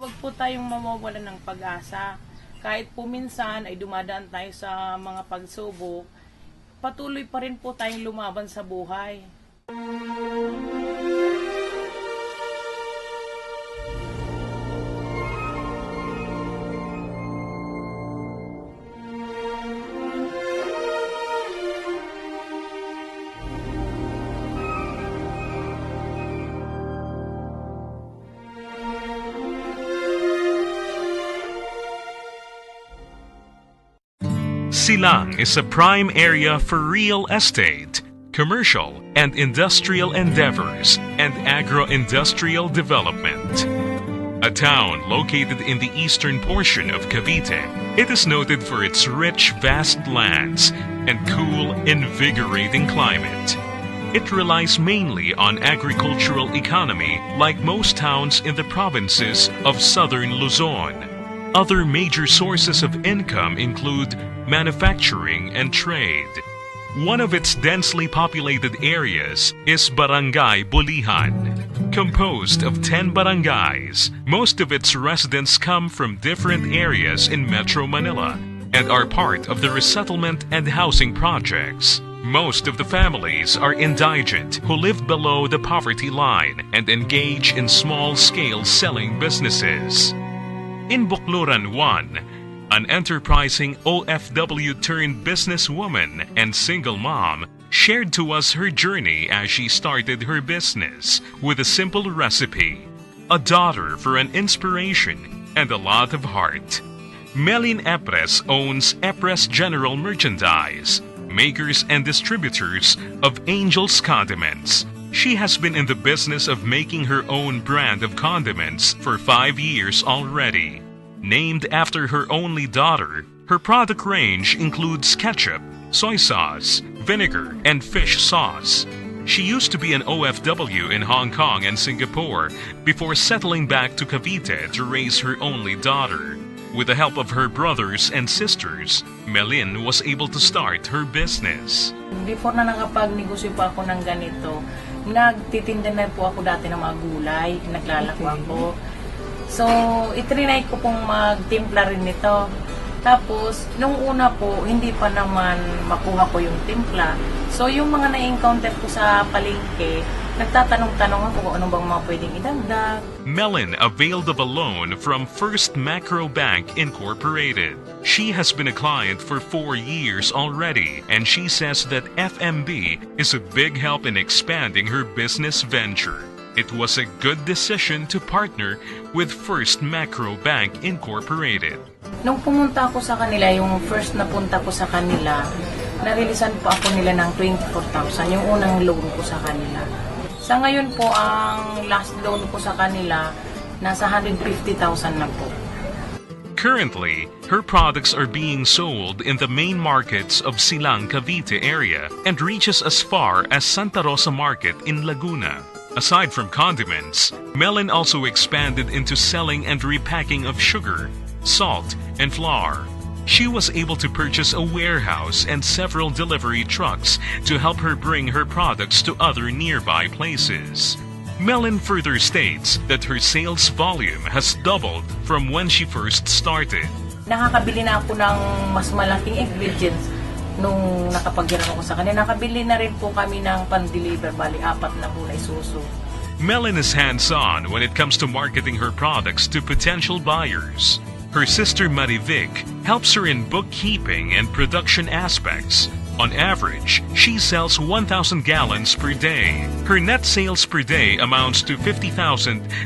Huwag po tayong mawawalan ng pag-asa. Kahit po minsan ay dumadaan tayo sa mga pagsubok, patuloy pa rin po tayong lumaban sa buhay. Silang is a prime area for real estate, commercial and industrial endeavors, and agro-industrial development. A town located in the eastern portion of Cavite, it is noted for its rich, vast lands and cool, invigorating climate. It relies mainly on agricultural economy like most towns in the provinces of southern Luzon. Other major sources of income include manufacturing and trade. One of its densely populated areas is Barangay Bulihan. Composed of 10 barangays, most of its residents come from different areas in Metro Manila and are part of the resettlement and housing projects. Most of the families are indigent who live below the poverty line and engage in small-scale selling businesses. In Bukluran 1, an enterprising OFW-turned-businesswoman and single mom shared to us her journey as she started her business with a simple recipe, a daughter for an inspiration, and a lot of heart. Melin Epres owns Epres General Merchandise, makers and distributors of Angel's Condiments. She has been in the business of making her own brand of condiments for 5 years already. Named after her only daughter, her product range includes ketchup, soy sauce, vinegar, and fish sauce. She used to be an OFW in Hong Kong and Singapore before settling back to Cavite to raise her only daughter. With the help of her brothers and sisters, Melin was able to start her business. Before na nakapag-negosyo pa ako ng ganito, nagtitinda na po ako dati ng mga gulay, naglalako ako. So, itrinay ko pong magtimpla rin nito. Tapos, nung una po, hindi pa naman makuha ko yung timpla. So, yung mga na-encounter ko sa palengke, nagtatanong-tanong ako kung ano bang mga pwedeng idagdag. Melin availed of a loan from First Macro Bank Incorporated. She has been a client for 4 years already, and she says that FMB is a big help in expanding her business venture. It was a good decision to partner with First Macro Bank Incorporated. Nung pumunta ako sa kanila, yung first na punta ko sa kanila, narilisan po ako nila ng 24,000, yung unang loan ko sa kanila. Sa ngayon po, ang last loan ko sa kanila, nasa 150,000 na po. Currently, her products are being sold in the main markets of Silang, Cavite area and reaches as far as Santa Rosa Market in Laguna. Aside from condiments, Melin also expanded into selling and repacking of sugar, salt, and flour. She was able to purchase a warehouse and several delivery trucks to help her bring her products to other nearby places. Melin further states that her sales volume has doubled from when she first started. Nakakabili na ako ng mas malaking ingredients nung nakapaghiram ako sa kanila. Nakabili na rin po kami ng pan-deliver, bali 4 na po na isuso. Melin is hands-on when it comes to marketing her products to potential buyers. Her sister Marivic helps her in bookkeeping and production aspects. On average, she sells 1,000 gallons per day. Her net sales per day amounts to 50,000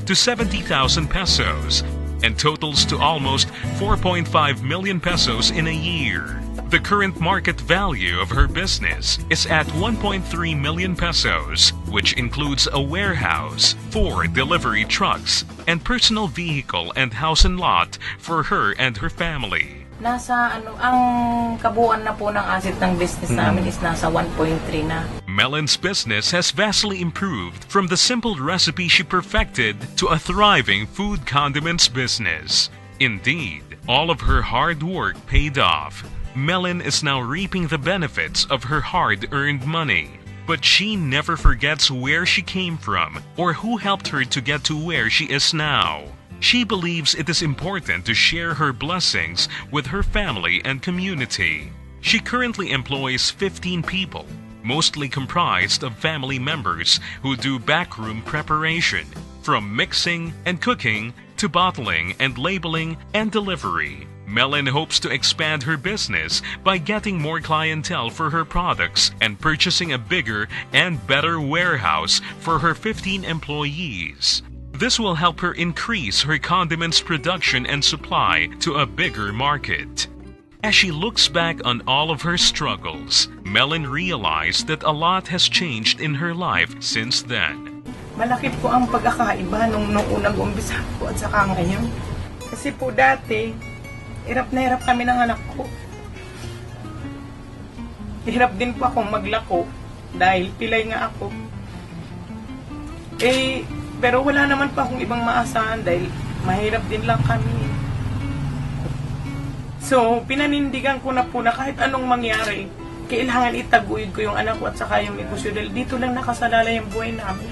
to 70,000 pesos and totals to almost 4.5 million pesos in a year. The current market value of her business is at 1.3 million pesos, which includes a warehouse, 4 delivery trucks, and personal vehicle and house and lot for her and her family. Ang kabuuan na po ng asset ng business namin is nasa 1.3 na. Melin's business has vastly improved from the simple recipe she perfected to a thriving food condiments business. Indeed, all of her hard work paid off. Melin is now reaping the benefits of her hard-earned money. But she never forgets where she came from or who helped her to get to where she is now. She believes it is important to share her blessings with her family and community. She currently employs 15 people, mostly comprised of family members who do backroom preparation, from mixing and cooking to bottling and labeling and delivery. Melon hopes to expand her business by getting more clientele for her products and purchasing a bigger and better warehouse for her 15 employees. This will help her increase her condiments production and supply to a bigger market. As she looks back on all of her struggles, Melon realized that a lot has changed in her life since then. Malaki po ang pagkakaiba nung unang umpisa po at saka ngayon. Kasi po dati, hirap na hirap kami ng anak ko. Hirap din po akong maglako dahil pilay nga ako. Pero wala naman pa akong ibang maasahan dahil mahirap din lang kami. So, pinanindigan ko na po na kahit anong mangyari, kailangan itaguyod ko yung anak ko at saka yung negosyo dahil dito lang nakasalala yung buhay namin.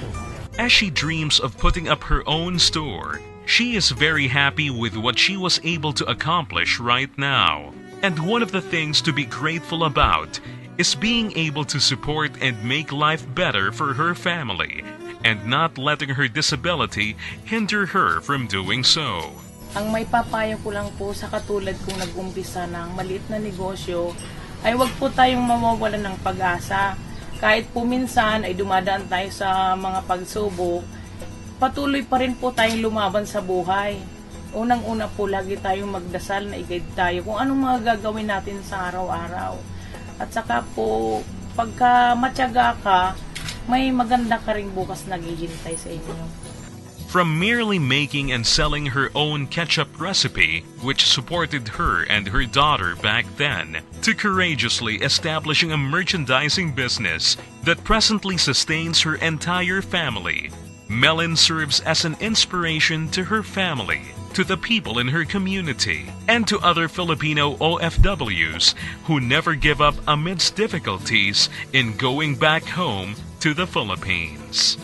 As she dreams of putting up her own store, she is very happy with what she was able to accomplish right now. And one of the things to be grateful about is being able to support and make life better for her family and not letting her disability hinder her from doing so. Ang may papayo ko lang po sa katulad kong nag-umpisa ng maliit na negosyo ay wag po tayong mawawalan ng pag-asa. Kahit po minsan ay dumadaan tayo sa mga pagsubok, patuloy pa rin po tayong lumaban sa buhay. Unang-una po lagi tayong magdasal na i-guide tayo kung anong mga gagawin natin sa araw-araw. At saka po, pagka matyaga ka, may maganda ka ring bukas naghihintay sa inyo. From merely making and selling her own ketchup recipe, which supported her and her daughter back then, to courageously establishing a merchandising business that presently sustains her entire family, Melon serves as an inspiration to her family, to the people in her community, and to other Filipino OFWs who never give up amidst difficulties in going back home to the Philippines.